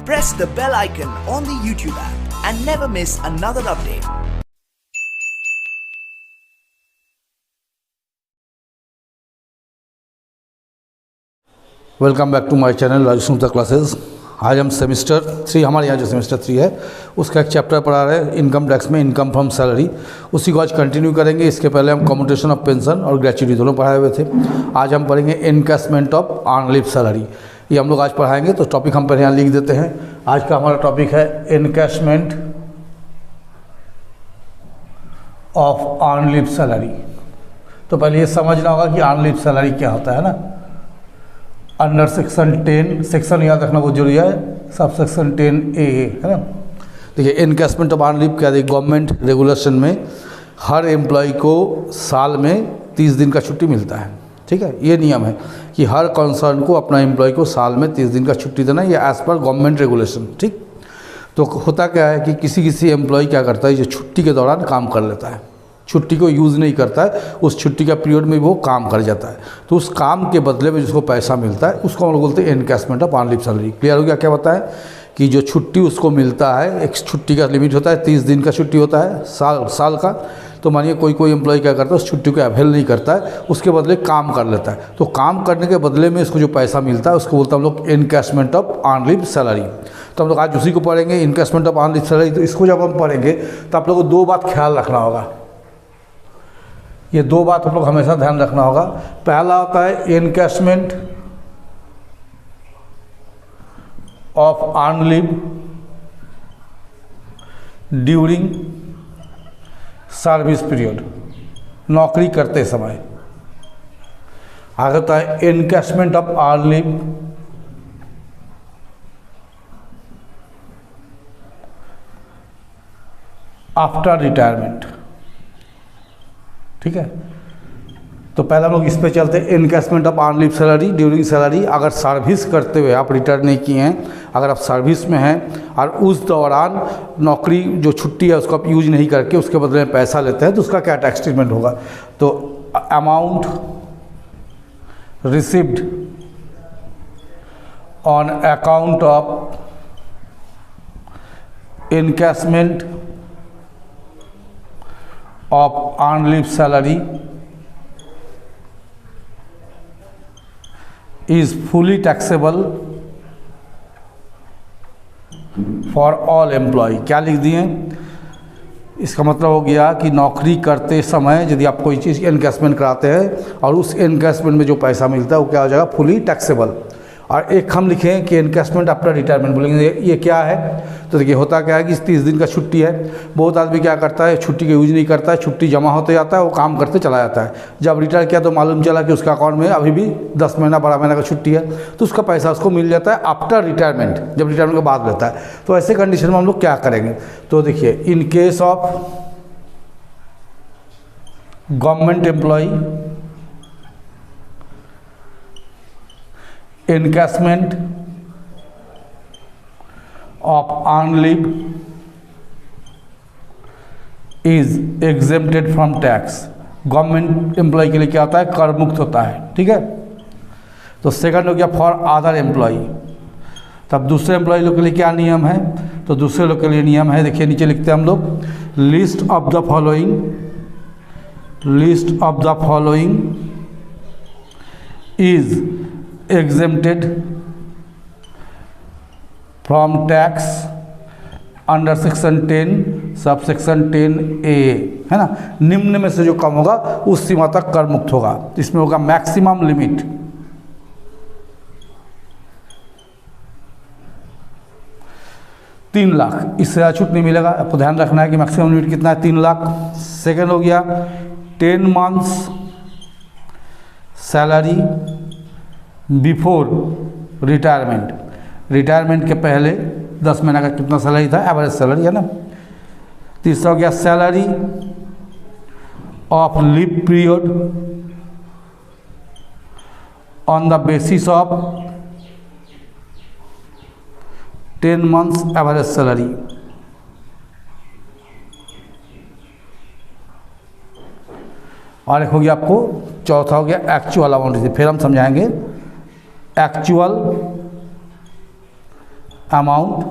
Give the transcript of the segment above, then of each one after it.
Press the bell icon on the YouTube app and never miss another update. Welcome back to my channel Raju सुनता classes. आज हम semester 3, हमारे यहाँ जो semester 3 है उसका एक चैप्टर पढ़ा रहे हैं इनकम टैक्स में, इनकम फ्रॉम सैलरी। उसी को आज कंटिन्यू करेंगे। इसके पहले हम कम्यूटेशन ऑफ पेंशन और ग्रेच्युटी दोनों पढ़ाए हुए थे। आज हम पढ़ेंगे encashment of earn leave salary, ये हम लोग आज पढ़ाएंगे। तो टॉपिक हम पहले यहाँ लिख देते हैं। आज का हमारा टॉपिक है encashment of earn leave salary. तो पहले ये समझना होगा कि अर्न लीव सैलरी क्या होता है ना। अंडर सेक्शन 10, सेक्शन याद रखना बहुत जरूरी है, सब सेक्शन 10A है ना। देखिए इनकैशमेंट ऑफ अर्न लीव क्या है, गवर्नमेंट रेगुलेशन में हर एम्प्लॉय को साल में 30 दिन का छुट्टी मिलता है। ठीक है, ये नियम है कि हर कंसर्न को अपना एम्प्लॉय को साल में 30 दिन का छुट्टी देना, ये एज़ पर गवर्नमेंट रेगुलेशन। ठीक, तो होता क्या है कि किसी एम्प्लॉय क्या करता है, जो छुट्टी के दौरान काम कर लेता है, छुट्टी को यूज़ नहीं करता है, उस छुट्टी का पीरियड में वो काम कर जाता है, तो उस काम के बदले में जिसको पैसा मिलता है उसको हम लोग बोलते हैं encashment of earn leave salary. Clear हो गया? क्या बताएं कि जो छुट्टी उसको मिलता है, एक छुट्टी का लिमिट होता है, 30 दिन का छुट्टी होता है साल का। तो मानिए कोई एम्प्लॉय क्या करता है, उस छुट्टी को अवेल नहीं करता है, उसके बदले काम कर लेता है, तो काम करने के बदले में उसको जो पैसा मिलता है उसको बोलते हैं हम लोग encashment of earn leave salary. तो हम लोग आज उसी को पढ़ेंगे, encashment of earn leave salary. तो इसको जब हम पढ़ेंगे तो आप लोगों को 2 बात ख्याल रखना होगा। ये 2 बात आप लोग हमेशा ध्यान रखना होगा। पहला होता है encashment of earn leave during service period, नौकरी करते समय। आगे होता है encashment of earn leave after retirement. ठीक है, तो पहले हम लोग इस पे चलते हैं, encashment of earn leave salary during salary. अगर सर्विस करते हुए आप रिटायर नहीं किए हैं, अगर आप सर्विस में हैं और उस दौरान नौकरी जो छुट्टी है उसको आप यूज नहीं करके उसके बदले में पैसा लेते हैं, तो उसका क्या टैक्स ट्रीटमेंट होगा। तो amount received on account of encashment of earn leave salary is fully taxable for all employ. क्या लिख दिए? इसका मतलब हो गया कि नौकरी करते समय यदि आप कोई चीज़ इनकैशमेंट कराते हैं और उस इनकैशमेंट में जो पैसा मिलता है वो क्या हो जाएगा, फुली टैक्सेबल। और एक हम लिखें कि इनकैशमेंट आफ्टर रिटायरमेंट, बोलेंगे ये क्या है। तो देखिए होता क्या है कि 30 दिन का छुट्टी है, बहुत आदमी क्या करता है छुट्टी का यूज नहीं करता है, छुट्टी जमा होते जाता है, वो काम करते चला जाता है। जब रिटायर किया तो मालूम चला कि उसका अकाउंट में अभी भी 10 महीना 12 महीना का छुट्टी है, तो उसका पैसा उसको मिल जाता है आफ्टर रिटायरमेंट, जब रिटायरमेंट के बाद लेता है। तो ऐसे कंडीशन में हम लोग क्या करेंगे, तो देखिए in case of government employ encashment of earn leave is exempted from tax. Government employ के लिए क्या होता है, कर मुक्त होता है। ठीक है, तो सेकंड हो गया फॉर अदर एम्प्लॉय। तब दूसरे एम्प्लॉय लोग के लिए क्या नियम है, तो दूसरे लोग के लिए नियम है, देखिए नीचे लिखते हैं हम लोग, list of the following is exempted from tax under section 10 sub section 10A, है ना। निम्न में से जो कम होगा उस सीमा तक कर मुक्त होगा। इसमें होगा मैक्सिमम लिमिट 3 लाख, इससे ज़्यादा छूट नहीं मिलेगा। आपको ध्यान रखना है कि मैक्सिमम लिमिट कितना है, 3 लाख। सेकेंड हो गया 10 months salary before retirement, retirement के पहले 10 महीना का कितना सैलरी था, एवरेज सैलरी, है ना। तीसरा हो गया salary of leave period on the basis of 10 months average salary. और एक हो गया आपको चौथा हो गया एक्चुअल अमाउंट, फिर हम समझाएंगे एक्चुअल अमाउंट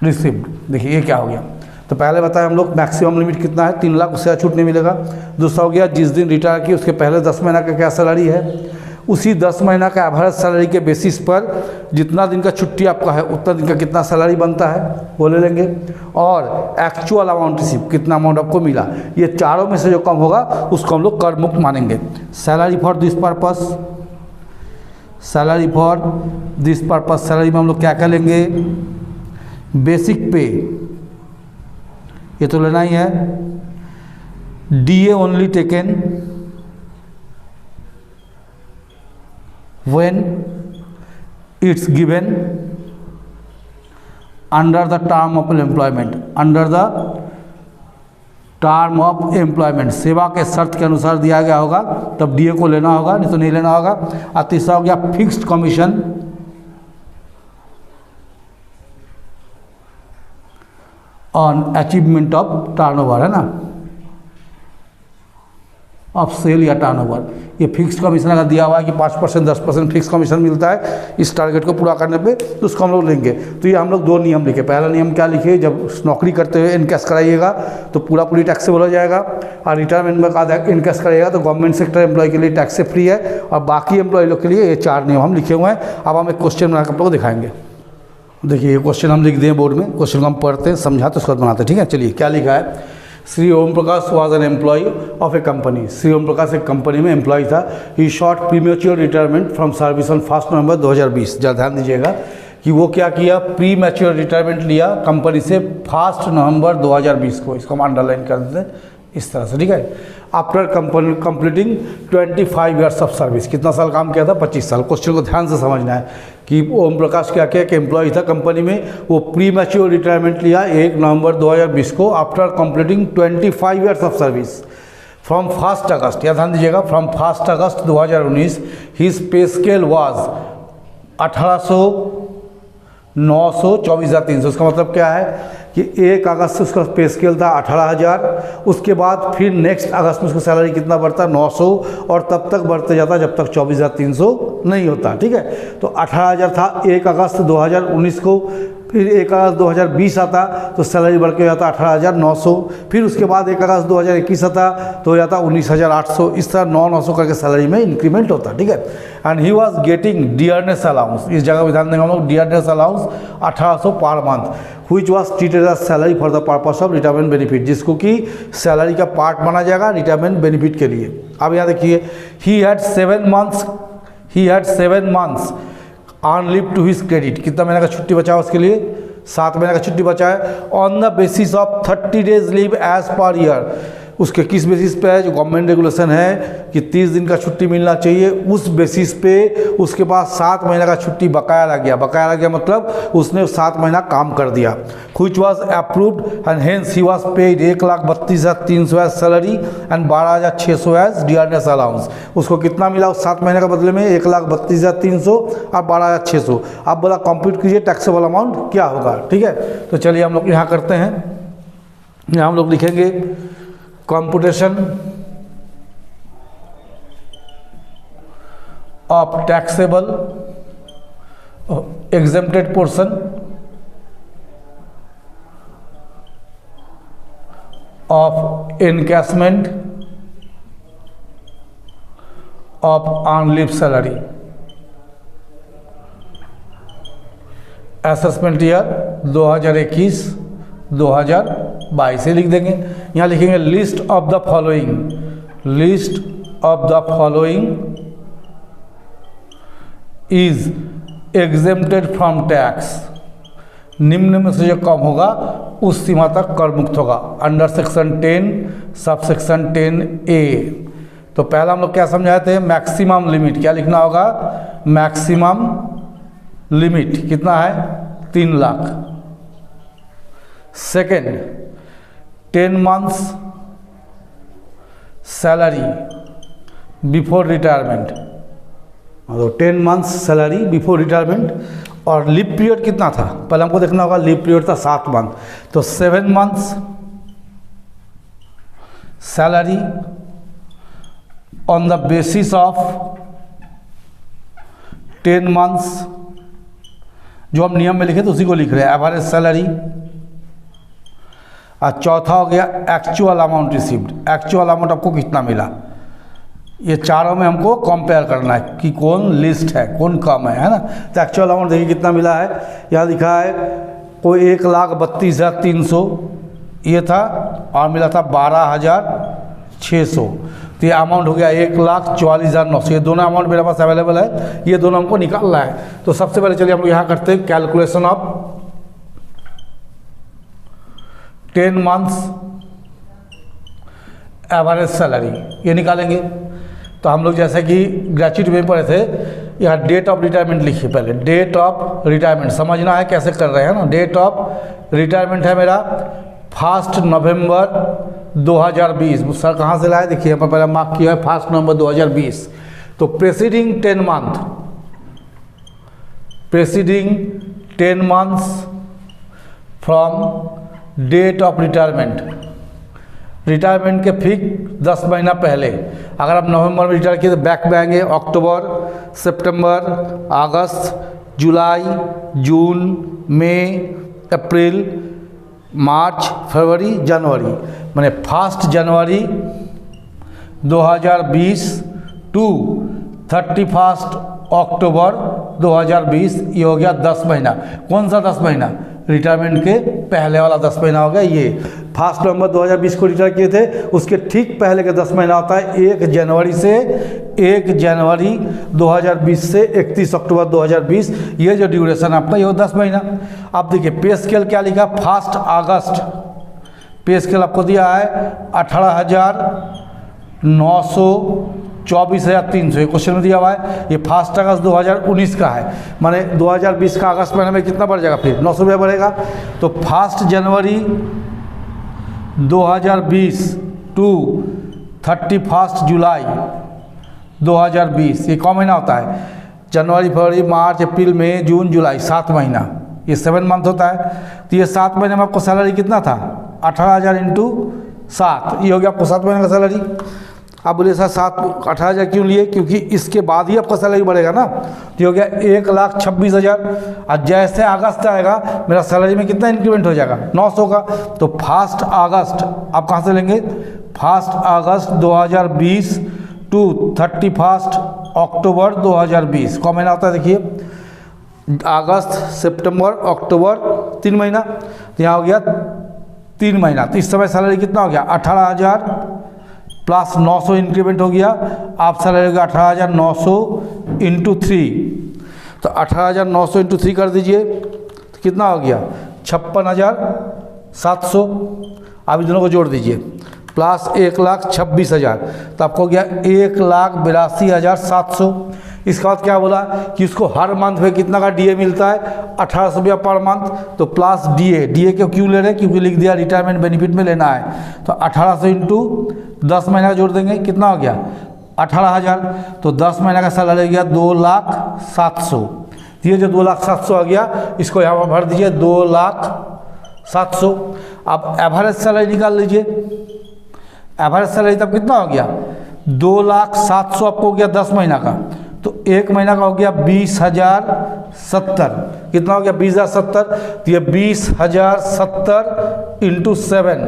रिसीव्ड। देखिए ये क्या हो गया, तो पहले बताया हम लोग मैक्सिमम लिमिट कितना है 3 लाख, उससे छूट नहीं मिलेगा। दूसरा हो गया जिस दिन रिटायर किए उसके पहले 10 महीना का क्या सैलरी है, उसी 10 महीना का एवरेज सैलरी के बेसिस पर जितना दिन का छुट्टी आपका है उतना दिन का कितना सैलरी बनता है वो ले लेंगे, और एक्चुअल अमाउंट रिसीव कितना अमाउंट आपको मिला, ये चारों में से जो कम होगा उसको हम लोग कर मुक्त मानेंगे। Salary for this purpose, salary for this purpose, salary में हम लोग क्या क्या लेंगे, बेसिक पे ये तो लेना ही है, DA only taken when it's given under the term of employment, under the term of employment, सेवा के शर्त के अनुसार दिया गया होगा तब DA को लेना होगा, नहीं तो नहीं लेना होगा। और तीसरा हो गया fixed commission on achievement of turnover, है ना, ऑफ सेल या टर्नओवर। ये फिक्स कमीशन अगर दिया हुआ है कि 5% 10% फिक्स कमीशन मिलता है इस टारगेट को पूरा करने पे, तो उसको हम लोग लेंगे। तो ये हम लोग 2 नियम लिखे। पहला नियम क्या लिखे, जब नौकरी करते हुए इनकैश कराइएगा तो पूरी टैक्सेबल हो जाएगा, और रिटायरमेंट में इनकैश कराइएगा तो गवर्नमेंट सेक्टर एम्प्लॉय के लिए टैक्स से फ्री है, और बाकी एम्प्लॉय लोग के लिए ये 4 नियम हम लिखे हुए हैं। अब हम एक क्वेश्चन बनाकर आप लोग को दिखाएंगे। देखिए ये क्वेश्चन हम लिख दें बोर्ड में, क्वेश्चन को हम पढ़ते हैं, समझाते उसके बाद बनाते हैं, ठीक है। चलिए क्या लिखा है, Shri Om Prakash was an employ of a company. Shri Om Prakash एक कंपनी में एम्प्लॉय था। He short premature retirement from service on 1 नवंबर 2020। जरा ध्यान दीजिएगा कि वो क्या किया, प्री मैच्योर रिटायरमेंट लिया कंपनी से 1 नवंबर 2020 को। इसको हम अंडरलाइन कर देते हैं इस तरह से, ठीक है। After completing 25 years of service, कितना साल काम किया था, 25 साल। क्वेश्चन को ध्यान से समझना है कि ओम प्रकाश क्या किया कि एम्प्लॉय था कंपनी में, वो प्री मैच्योर रिटायरमेंट लिया 1 नवंबर 2020 को after completing 25 years of service from 1 अगस्त। या ध्यान दीजिएगा, from 1 August 2019 his pay scale was 1800 924,300। उसका मतलब क्या है कि 1 अगस्त से उसका पे स्केल था 18,000, उसके बाद फिर नेक्स्ट अगस्त में उसका सैलरी कितना बढ़ता, 900, और तब तक बढ़ते जाता जब तक 24,300 नहीं होता, ठीक है। तो 18,000 था 1 अगस्त 2019 को, फिर 1 अगस्त 2020 आता तो सैलरी बढ़ के हो जाता 18,900, फिर उसके बाद 1 अगस्त 2021 आता तो हो जाता 19,800। इस तरह 900 करके सैलरी में इंक्रीमेंट होता, ठीक है। And he was getting dearness allowance, इस जगह ध्यान देंगे हम लोग, dearness allowance 1800 per month, which was treated as salary for the purpose of retirement benefit, जिसको कि सैलरी का पार्ट माना जाएगा रिटायरमेंट बेनिफिट के लिए। अब यहाँ देखिए, he had 7 months on leave to his credit. कितना महीने का छुट्टी बचा है उसके लिए, 7 महीने का छुट्टी बचा है। On the basis of 30 days leave as per year, उसके किस बेसिस पे है, जो गवर्नमेंट रेगुलेशन है कि 30 दिन का छुट्टी मिलना चाहिए, उस बेसिस पे उसके पास 7 महीने का छुट्टी बकाया रह गया। बकाया रह गया मतलब उसने 7 महीना काम कर दिया। Which was approved and hence he was paid 1,32,300 as salary and 12,600 as dearness allowance. उसको कितना मिला उस 7 महीने के बदले में, 1,32,300 और 12,600। अब बोला कंप्यूट कीजिए टैक्सेबल अमाउंट क्या होगा, ठीक है। तो चलिए हम लोग यहाँ करते हैं, यहाँ हम लोग लिखेंगे computation of taxable exempted portion of encashment of on-leave salary, assessment year 2021-2022 लिख देंगे। यहाँ लिखेंगे list of the following, list of the following is exempted from tax. निम्न में से जो कम होगा उस सीमा तक कर मुक्त होगा, under section 10 sub section 10A। तो पहला हम लोग क्या समझाए थे, मैक्सिमम लिमिट क्या लिखना होगा, मैक्सिमम लिमिट कितना है 3 lakh. Second 10 months salary before retirement, मतलब 10 मंथ्स सैलरी बिफोर रिटायरमेंट। और लीव पीरियड कितना था, पहले हमको देखना होगा, लीव पीरियड था 7 मंथ, तो 7 months salary on the basis of 10 months जो हम नियम में लिखे थे उसी को लिख रहे हैं, एवरेज सैलरी। और चौथा हो गया actual amount received, actual amount आपको कितना मिला। ये चारों में हमको कंपेयर करना है कि कौन लिस्ट है, कौन कम है ना। तो एक्चुअल अमाउंट देखिए कितना मिला है, यहाँ लिखा है कोई 1,32,300 ये था और मिला था 12,600, तो ये अमाउंट हो गया 1,44,900। ये दोनों अमाउंट मेरे पास अवेलेबल है, ये दोनों हमको निकालना है। तो सबसे पहले चलिए हम लोग यहाँ करते हैं calculation of 10 months average salary, ये निकालेंगे। तो हम लोग जैसे कि ग्रेजुएट में पढ़े थे, यहाँ डेट ऑफ रिटायरमेंट लिखिए पहले, डेट ऑफ रिटायरमेंट समझना है कैसे कर रहे हैं ना। डेट ऑफ रिटायरमेंट है मेरा 1 नवंबर 2020। सर कहाँ से लाए, देखिए यहाँ पर पहले मार्क किया है 1 नवंबर 2020। तो preceding 10 month, preceding 10 months from date of retirement, retirement के फिक्स 10 महीना पहले। अगर आप नवंबर में रिटायर किए तो बैक में आएंगे अक्टूबर, सितंबर, अगस्त, जुलाई, जून, मई, अप्रैल, मार्च, फरवरी, जनवरी। मैंने 1 जनवरी 2020 टू 31 अक्टूबर 2020, ये हो गया 10 महीना। कौन सा 10 महीना, रिटायरमेंट के पहले वाला 10 महीना हो गया। ये 1 नवंबर 2020 को रिटायर किए थे, उसके ठीक पहले के 10 महीना होता है 1 जनवरी से 1 जनवरी 2020 से 31 अक्टूबर 2020। ये जो ड्यूरेशन आपका ये हो 10 महीना। अब देखिए पे स्केल क्या लिखा, 1 अगस्त पे स्केल आपको दिया है 18,900 24,300, ये क्वेश्चन में दिया हुआ है। ये 1 अगस्त 2019 का है, माने 2020 का अगस्त महीने में कितना बढ़ जाएगा, फिर 900 रुपया बढ़ेगा। तो 1 जनवरी 2020 टू 31 जुलाई 2020, ये कौन महीना होता है, जनवरी, फरवरी, मार्च, अप्रैल, मई, जून, जुलाई, 7 महीना, ये 7 मंथ होता है। तो ये 7 महीने में आपको सैलरी कितना था, 18,000 इंटू 7, ये हो गया आपको 7 महीने का सैलरी। आप बोले सर 18,000 क्यों लिए, क्योंकि इसके बाद ही आपका सैलरी बढ़ेगा ना। तो हो गया 1,26,000। और जैसे अगस्त आएगा मेरा सैलरी में कितना इंक्रीमेंट हो जाएगा, 900 का। तो 1 अगस्त आप कहाँ से लेंगे, 1 अगस्त 2020 टू 31 अक्टूबर 2020, कौन महीना होता है देखिए, अगस्त, सितंबर, अक्टूबर, 3 महीना। तो यहाँ हो गया 3 महीना। तो इस समय सैलरी कितना हो गया, 18,000 प्लस 900 इंक्रीमेंट हो गया। आप सैलरी हो गया 18,900 इंटू 3। तो 18,900 इंटू 3 कर दीजिए, तो कितना हो गया 56,700। आप इन दोनों को जोड़ दीजिए, प्लस 1,26,000, तो आपको हो गया 1,82,700। इसके बाद क्या बोला कि उसको हर मंथ में कितना का डीए मिलता है, 1,800 रुपया पर मंथ। तो प्लस डीए, डीए क्यों क्यों ले रहे हैं, क्योंकि लिख दिया रिटायरमेंट बेनिफिट में लेना है। तो 1,800 इंटू 10 महीना जोड़ देंगे, कितना हो गया 18,000। तो 10 महीना का सैलरी हो गया 2,07,000। ये जो 2,07,000 आ गया, इसको यहाँ पर भर दीजिए 2,07,000। अब एवरेज सैलरी निकाल लीजिए, एवरेज सैलरी तब कितना हो गया 2,07,000 आपको हो गया 10 महीना का। तो 1 महीना का हो गया 20,070, कितना हो गया 20,070। तो ये 20,070 इंटू 7,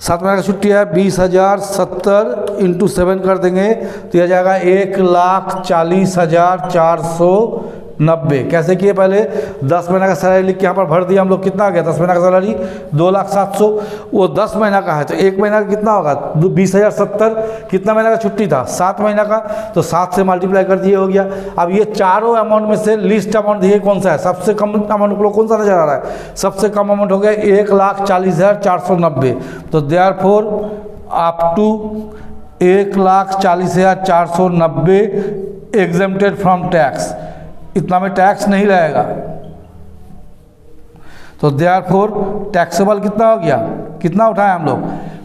7 महीने का छुट्टी है, 20,070 इंटू 7 कर देंगे तो यह जाएगा 1,40,490। कैसे किए, पहले 10 महीना का सैलरी लिख के यहाँ पर भर दिया हम लोग, कितना आ गया 10 महीना का सैलरी 2,07,000। वो 10 महीना का है तो 1 महीना का कितना होगा 20,070। कितना महीना का छुट्टी था 7 महीना का, तो 7 से मल्टीप्लाई कर दिए, हो गया। अब ये चारों अमाउंट में से लिस्ट अमाउंट देखिए कौन सा है, सबसे कम अमाउंट को कौन सा नजर आ रहा है, सबसे कम अमाउंट हो गया 1,40,490। तो therefore up to 1,40,490 exempted from tax, इतना में टैक्स नहीं लगेगा। तो देयरफॉर टैक्सेबल कितना हो गया, कितना उठाए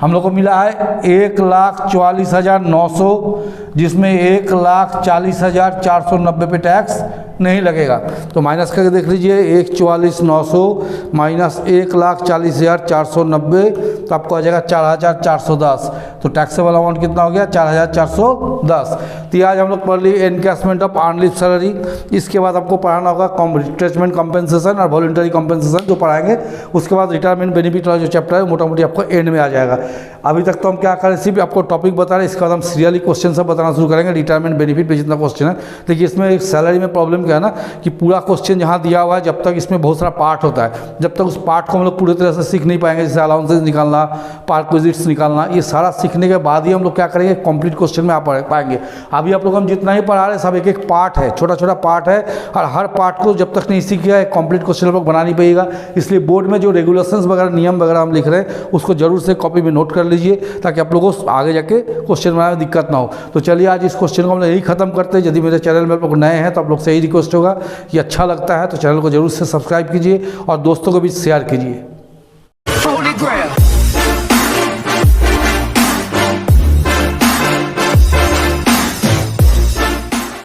हम लोग को मिला है 1,44,900, जिसमें 1,40,490 पे टैक्स नहीं लगेगा। तो माइनस करके देख लीजिए, 1,44,900 माइनस 1,40,490, तो आपको आ जाएगा 4,410। तो टैक्सेबल अमाउंट कितना हो गया 4410। तो ये आज हम लोग पढ़ लिए एनकैशमेंट ऑफ अर्नड सैलरी। इसके बाद आपको पढ़ाना होगा रिट्रेचमेंट कंपेंसेशन और वॉलंटरी कंपेंसेशन जो पढ़ाएंगे। उसके बाद रिटायरमेंट बेनिफिट वाला जो चैप्टर है मोटा मोटी आपको एंड में आ जाएगा। अभी तक तो हम क्या करें, सिर्फ आपको टॉपिक बता रहे हैं, इसके बाद हम सीरियली क्वेश्चन सब बताना शुरू करेंगे। रिटायरमेंट बेनिफिट पे जितना क्वेश्चन है, देखिए इसमें एक सैलरी में प्रॉब्लम क्या है ना कि पूरा क्वेश्चन जहाँ दिया हुआ है, जब तक इसमें बहुत सारा पार्ट होता है, जब तक उस पार्ट को हम लोग पूरी तरह से सीख नहीं पाएंगे, जैसे अलाउंसेस निकालना, पार्क्विजिट्स निकालना, ये सारा सीखने के बाद ही हम लोग क्या करेंगे, कंप्लीट क्वेश्चन में आ पाएंगे। अभी आप लोग हम जितना ही पढ़ा रहे हैं सब एक एक पार्ट है, छोटा छोटा पार्ट है, और हर पार्ट को जब तक नहीं सीख गया एक कंप्लीट क्वेश्चन आप लोग बना नहीं पाइएगा। इसलिए बोर्ड में जो रेगुलेशंस वगैरह नियम वगैरह हम लिख रहे हैं उसको जरूर से कॉपी में नोट कर लीजिए, ताकि आप लोगों को आगे जाके क्वेश्चन बनाने में दिक्कत ना हो। तो चलिए आज इस क्वेश्चन को हम यही खत्म करते हैं। यदि मेरे चैनल में आप लोग नए हैं तो आप लोग से यही रिक्वेस्ट होगा कि अच्छा लगता है तो चैनल को जरूर से सब्सक्राइब कीजिए और दोस्तों को भी शेयर कीजिए।